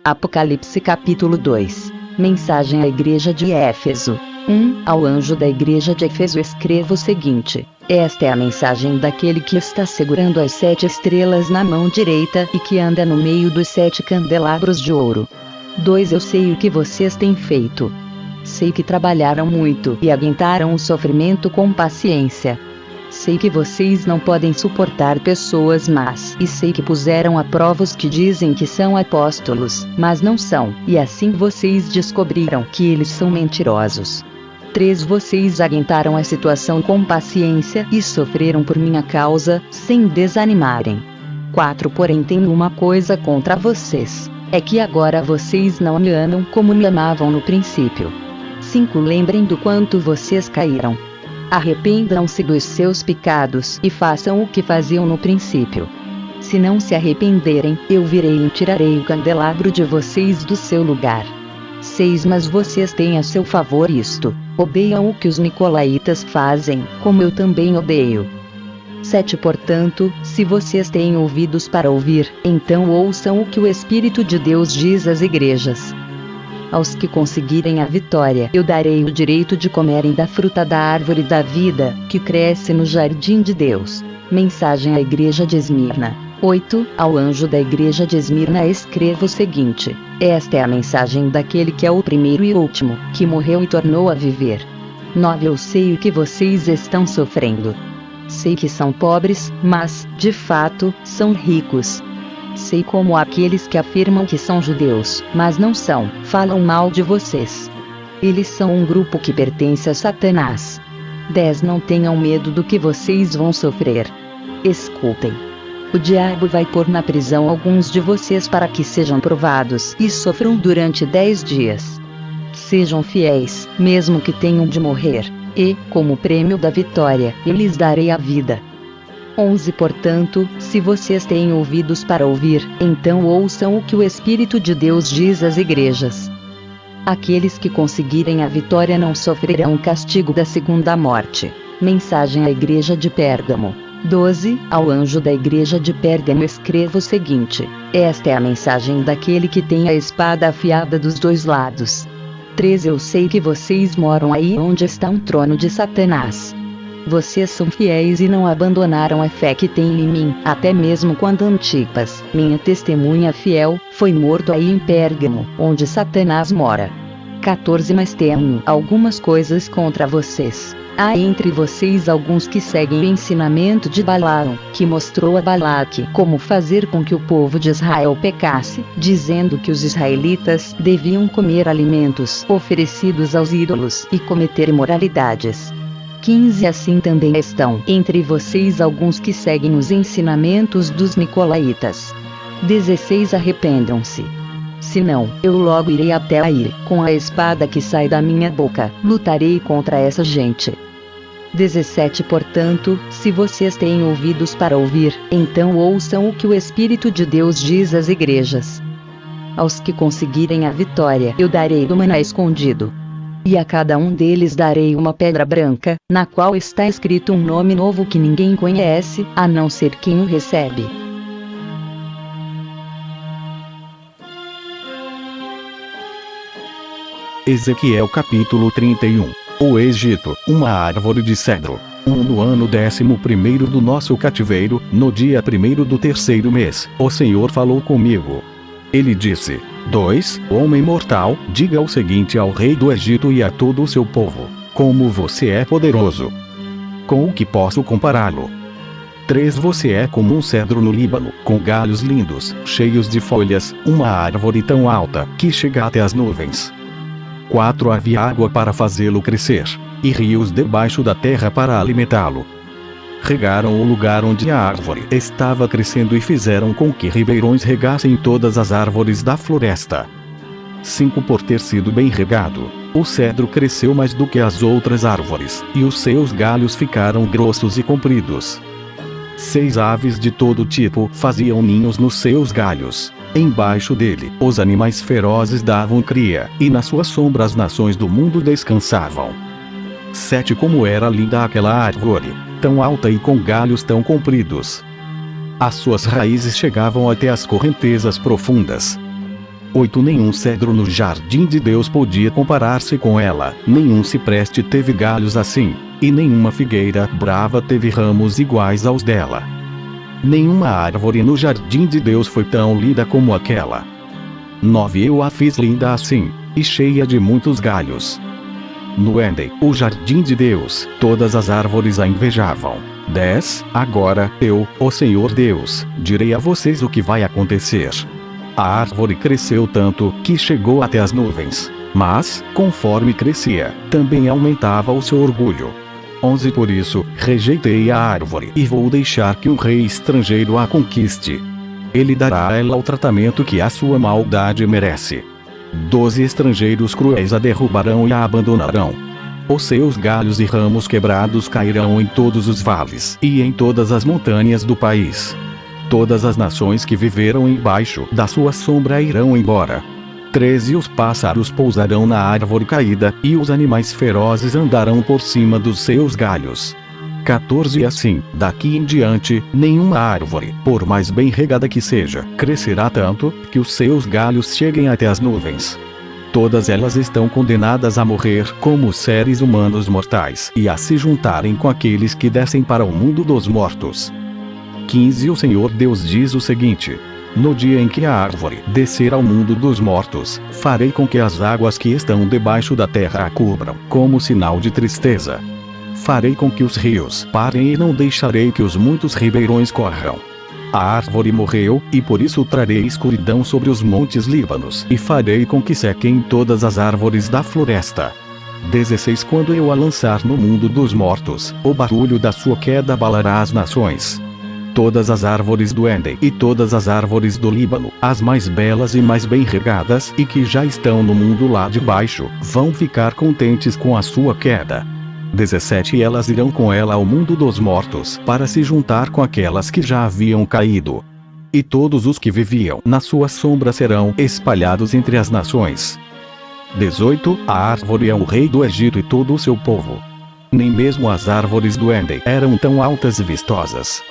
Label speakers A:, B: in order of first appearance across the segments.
A: Apocalipse capítulo 2. Mensagem à igreja de Éfeso. 1. Ao anjo da igreja de Éfeso escreva o seguinte: esta é a mensagem daquele que está segurando as 7 estrelas na mão direita e que anda no meio dos 7 candelabros de ouro. 2. Eu sei o que vocês têm feito. Sei que trabalharam muito e aguentaram o sofrimento com paciência. Sei que vocês não podem suportar pessoas más, e sei que puseram à prova os que dizem que são apóstolos, mas não são, e assim vocês descobriram que eles são mentirosos. 3. Vocês aguentaram a situação com paciência e sofreram por minha causa, sem desanimarem. 4. Porém tenho uma coisa contra vocês, é que agora vocês não me amam como me amavam no princípio. 5. Lembrem do quanto vocês caíram. Arrependam-se dos seus pecados e façam o que faziam no princípio. Se não se arrependerem, eu virei e tirarei o candelabro de vocês do seu lugar. 6. Mas vocês têm a seu favor isto: odeiam o que os nicolaítas fazem, como eu também odeio. 7. Portanto, se vocês têm ouvidos para ouvir, então ouçam o que o Espírito de Deus diz às igrejas. Aos que conseguirem a vitória, eu darei o direito de comerem da fruta da árvore da vida, que cresce no jardim de Deus. Mensagem à igreja de Esmirna. 8. Ao anjo da igreja de Esmirna escreva o seguinte: esta é a mensagem daquele que é o primeiro e último, que morreu e tornou a viver. 9. Eu sei o que vocês estão sofrendo. Sei que são pobres, mas, de fato, são ricos. Sei como aqueles que afirmam que são judeus, mas não são, falam mal de vocês. Eles são um grupo que pertence a Satanás. 10. Não tenham medo do que vocês vão sofrer. Escutem. O diabo vai pôr na prisão alguns de vocês para que sejam provados e sofram durante 10 dias. Sejam fiéis, mesmo que tenham de morrer, e, como prêmio da vitória, eu lhes darei a vida. 11. Portanto, se vocês têm ouvidos para ouvir, então ouçam o que o Espírito de Deus diz às igrejas. Aqueles que conseguirem a vitória não sofrerão o castigo da segunda morte. Mensagem à igreja de Pérgamo. 12. Ao anjo da igreja de Pérgamo escreva o seguinte: esta é a mensagem daquele que tem a espada afiada dos 2 lados. 13. Eu sei que vocês moram aí onde está um trono de Satanás. Vocês são fiéis e não abandonaram a fé que têm em mim, até mesmo quando Antipas, minha testemunha fiel, foi morto aí em Pérgamo, onde Satanás mora. 14. Mas tenho algumas coisas contra vocês. Há entre vocês alguns que seguem o ensinamento de Balaão, que mostrou a Balaque como fazer com que o povo de Israel pecasse, dizendo que os israelitas deviam comer alimentos oferecidos aos ídolos e cometer imoralidades. 15. Assim também estão entre vocês alguns que seguem os ensinamentos dos nicolaítas. 16. Arrependam-se. Senão, eu logo irei até aí, com a espada que sai da minha boca, lutarei contra essa gente. 17. Portanto, se vocês têm ouvidos para ouvir, então ouçam o que o Espírito de Deus diz às igrejas. Aos que conseguirem a vitória, eu darei do maná escondido. E a cada um deles darei uma pedra branca, na qual está escrito um nome novo que ninguém conhece, a não ser quem o recebe.
B: Ezequiel capítulo 31. O Egito, uma árvore de cedro. No ano 11º do nosso cativeiro, no dia 1º do 3º mês, o Senhor falou comigo. Ele disse: 2. Homem mortal, diga o seguinte ao rei do Egito e a todo o seu povo: como você é poderoso! Com o que posso compará-lo? 3. Você é como um cedro no Líbano, com galhos lindos, cheios de folhas, uma árvore tão alta que chega até as nuvens. 4. Havia água para fazê-lo crescer, e rios debaixo da terra para alimentá-lo. Regaram o lugar onde a árvore estava crescendo e fizeram com que ribeirões regassem todas as árvores da floresta. 5. Por ter sido bem regado, o cedro cresceu mais do que as outras árvores, e os seus galhos ficaram grossos e compridos. 6. Aves de todo tipo faziam ninhos nos seus galhos. Embaixo dele, os animais ferozes davam cria, e na sua sombra as nações do mundo descansavam. 7. Como era linda aquela árvore, tão alta e com galhos tão compridos. As suas raízes chegavam até as correntezas profundas. 8 Nenhum cedro no jardim de Deus podia comparar-se com ela, nenhum cipreste teve galhos assim, e nenhuma figueira brava teve ramos iguais aos dela. Nenhuma árvore no jardim de Deus foi tão linda como aquela. 9 Eu a fiz linda assim, e cheia de muitos galhos. No Éden, o jardim de Deus, todas as árvores a invejavam. 10 Agora, eu, o Senhor Deus, direi a vocês o que vai acontecer. A árvore cresceu tanto, que chegou até as nuvens. Mas, conforme crescia, também aumentava o seu orgulho. 11 Por isso, rejeitei a árvore e vou deixar que um rei estrangeiro a conquiste. Ele dará a ela o tratamento que a sua maldade merece. 12 Estrangeiros cruéis a derrubarão e a abandonarão. Os seus galhos e ramos quebrados cairão em todos os vales e em todas as montanhas do país. Todas as nações que viveram embaixo da sua sombra irão embora. 13 Os pássaros pousarão na árvore caída, e os animais ferozes andarão por cima dos seus galhos. 14 Assim, daqui em diante, nenhuma árvore, por mais bem regada que seja, crescerá tanto, que os seus galhos cheguem até as nuvens. Todas elas estão condenadas a morrer como seres humanos mortais, e a se juntarem com aqueles que descem para o mundo dos mortos. 15 O Senhor Deus diz o seguinte: no dia em que a árvore descer ao mundo dos mortos, farei com que as águas que estão debaixo da terra a cubram, como sinal de tristeza. Farei com que os rios parem e não deixarei que os muitos ribeirões corram. A árvore morreu, e por isso trarei escuridão sobre os montes Líbanos, e farei com que sequem todas as árvores da floresta. 16 Quando eu a lançar no mundo dos mortos, o barulho da sua queda abalará as nações. Todas as árvores do Éden e todas as árvores do Líbano, as mais belas e mais bem regadas e que já estão no mundo lá de baixo, vão ficar contentes com a sua queda. 17 Elas irão com ela ao mundo dos mortos, para se juntar com aquelas que já haviam caído. E todos os que viviam na sua sombra serão espalhados entre as nações. 18 A árvore é o rei do Egito e todo o seu povo. Nem mesmo as árvores do Éden eram tão altas e vistosas.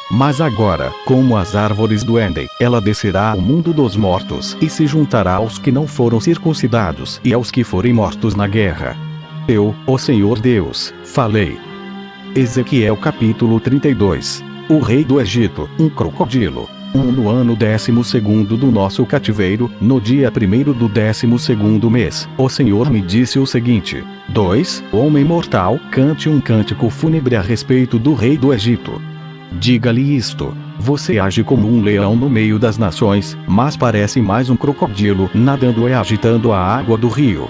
B: Mas agora, como as árvores do Éden, ela descerá ao mundo dos mortos e se juntará aos que não foram circuncidados e aos que forem mortos na guerra. Eu, o Senhor Deus, falei. Ezequiel capítulo 32. O rei do Egito, um crocodilo. No ano 12º do nosso cativeiro, no dia 1º do 12º mês, o Senhor me disse o seguinte: 2 Homem mortal, cante um cântico fúnebre a respeito do rei do Egito. Diga-lhe isto: você age como um leão no meio das nações, mas parece mais um crocodilo nadando e agitando a água do rio.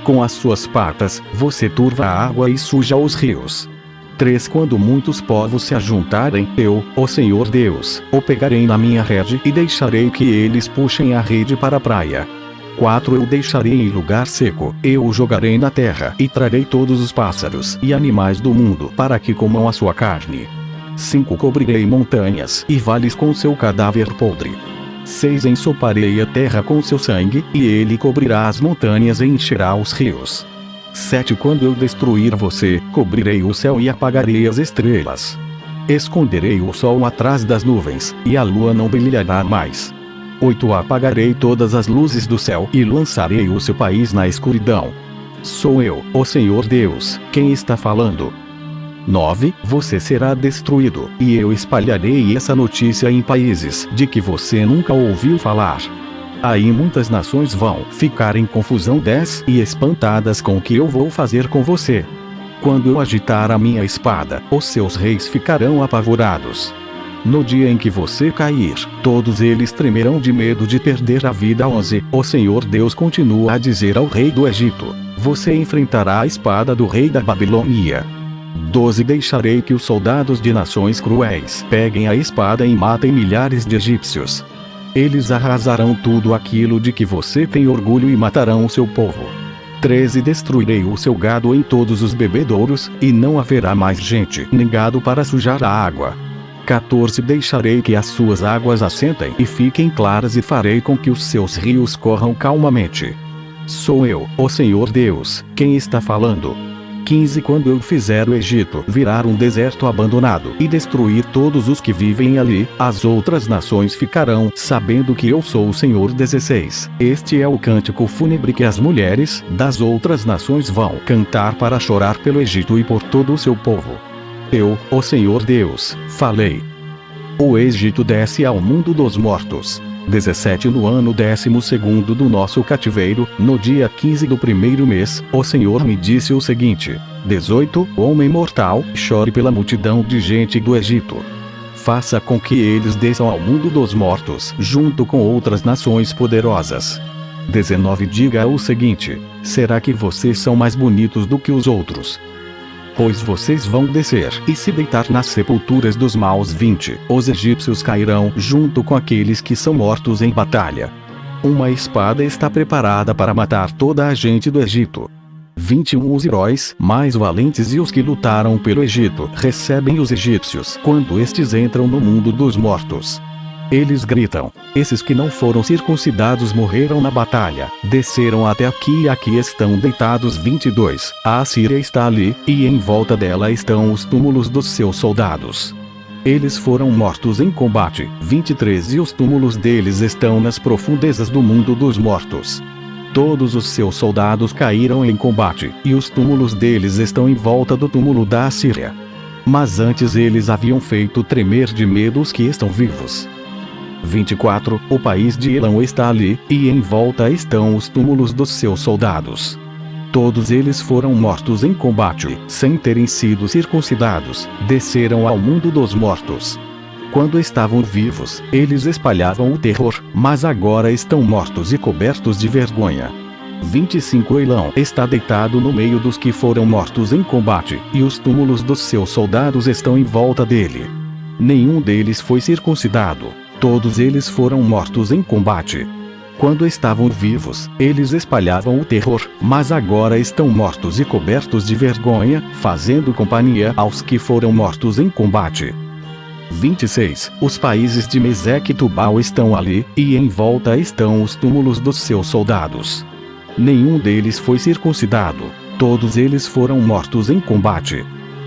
B: Com as suas patas, você turva a água e suja os rios. 3 Quando muitos povos se ajuntarem, eu, o Senhor Deus, o pegarei na minha rede e deixarei que eles puxem a rede para a praia. 4 Eu deixarei em lugar seco, eu o jogarei na terra e trarei todos os pássaros e animais do mundo para que comam a sua carne. 5 Cobrirei montanhas e vales com seu cadáver podre. 6 Ensoparei a terra com seu sangue, e ele cobrirá as montanhas e encherá os rios. 7 Quando eu destruir você, cobrirei o céu e apagarei as estrelas. Esconderei o sol atrás das nuvens, e a lua não brilhará mais. 8 Apagarei todas as luzes do céu e lançarei o seu país na escuridão. Sou eu, o Senhor Deus, quem está falando. 9 Você será destruído, e eu espalharei essa notícia em países de que você nunca ouviu falar. Aí muitas nações vão ficar em confusão 10 e espantadas com o que eu vou fazer com você. Quando eu agitar a minha espada, os seus reis ficarão apavorados. No dia em que você cair, todos eles tremerão de medo de perder a vida. 11 O Senhor Deus continua a dizer ao rei do Egito: você enfrentará a espada do rei da Babilônia. 12 Deixarei que os soldados de nações cruéis peguem a espada e matem milhares de egípcios. Eles arrasarão tudo aquilo de que você tem orgulho e matarão o seu povo. 13 Destruirei o seu gado em todos os bebedouros, e não haverá mais gente nem gado para sujar a água. 14 Deixarei que as suas águas assentem e fiquem claras, e farei com que os seus rios corram calmamente. Sou eu, o Senhor Deus, quem está falando. 15 Quando eu fizer o Egito virar um deserto abandonado e destruir todos os que vivem ali, as outras nações ficarão sabendo que eu sou o Senhor. 16 Este é o cântico fúnebre que as mulheres das outras nações vão cantar para chorar pelo Egito e por todo o seu povo. Eu, o Senhor Deus, falei. O Egito desce ao mundo dos mortos. 17 No ano 12º do nosso cativeiro, no dia 15 do primeiro mês, o Senhor me disse o seguinte: 18 Homem mortal, chore pela multidão de gente do Egito. Faça com que eles desçam ao mundo dos mortos, junto com outras nações poderosas. 19 Diga o seguinte: será que vocês são mais bonitos do que os outros? Pois vocês vão descer e se deitar nas sepulturas dos maus. 20 Os egípcios cairão junto com aqueles que são mortos em batalha. Uma espada está preparada para matar toda a gente do Egito. 21 Os heróis mais valentes e os que lutaram pelo Egito recebem os egípcios quando estes entram no mundo dos mortos. Eles gritam: esses que não foram circuncidados morreram na batalha, desceram até aqui e aqui estão deitados. 22 A Assíria está ali, e em volta dela estão os túmulos dos seus soldados. Eles foram mortos em combate. 23 E os túmulos deles estão nas profundezas do mundo dos mortos. Todos os seus soldados caíram em combate, e os túmulos deles estão em volta do túmulo da Assíria. Mas antes eles haviam feito tremer de medo os que estão vivos. 24 O país de Elão está ali, e em volta estão os túmulos dos seus soldados. Todos eles foram mortos em combate, sem terem sido circuncidados, desceram ao mundo dos mortos. Quando estavam vivos, eles espalhavam o terror, mas agora estão mortos e cobertos de vergonha. 25 Elão está deitado no meio dos que foram mortos em combate, e os túmulos dos seus soldados estão em volta dele. Nenhum deles foi circuncidado. Todos eles foram mortos em combate. Quando estavam vivos, eles espalhavam o terror, mas agora estão mortos e cobertos de vergonha, fazendo companhia aos que foram mortos em combate. 26 Os países de Meseque e Tubal estão ali, e em volta estão os túmulos dos seus soldados. Nenhum deles foi circuncidado. Todos eles foram mortos em combate.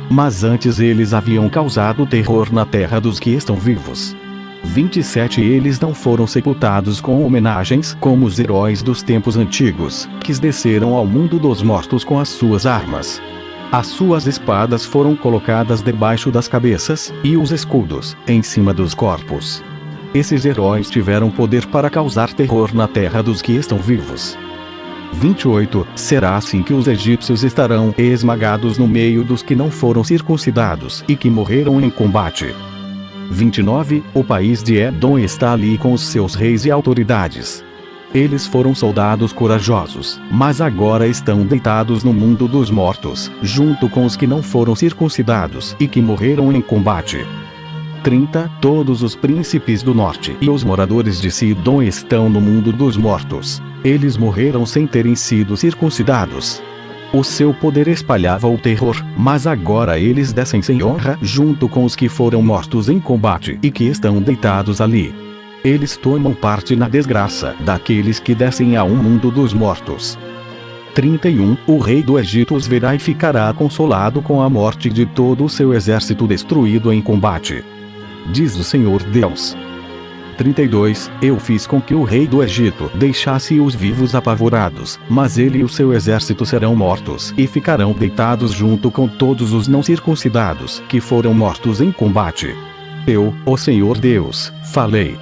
B: Mas antes eles haviam causado terror na terra dos que estão vivos. 27 Eles não foram sepultados com homenagens como os heróis dos tempos antigos, que desceram ao mundo dos mortos com as suas armas. As suas espadas foram colocadas debaixo das cabeças, e os escudos, em cima dos corpos. Esses heróis tiveram poder para causar terror na terra dos que estão vivos. 28 Será assim que os egípcios estarão esmagados no meio dos que não foram circuncidados e que morreram em combate. 29 O país de Edom está ali com os seus reis e autoridades. Eles foram soldados corajosos, mas agora estão deitados no mundo dos mortos, junto com os que não foram circuncidados e que morreram em combate. 30 Todos os príncipes do norte e os moradores de Sidom estão no mundo dos mortos. Eles morreram sem terem sido circuncidados. O seu poder espalhava o terror, mas agora eles descem sem honra junto com os que foram mortos em combate e que estão deitados ali. Eles tomam parte na desgraça daqueles que descem a um mundo dos mortos. 31 O rei do Egito os verá e ficará consolado com a morte de todo o seu exército destruído em combate. Diz o Senhor Deus. 32 Eu fiz com que o rei do Egito deixasse os vivos apavorados, mas ele e o seu exército serão mortos e ficarão deitados junto com todos os não circuncidados que foram mortos em combate. Eu, o Senhor Deus, falei.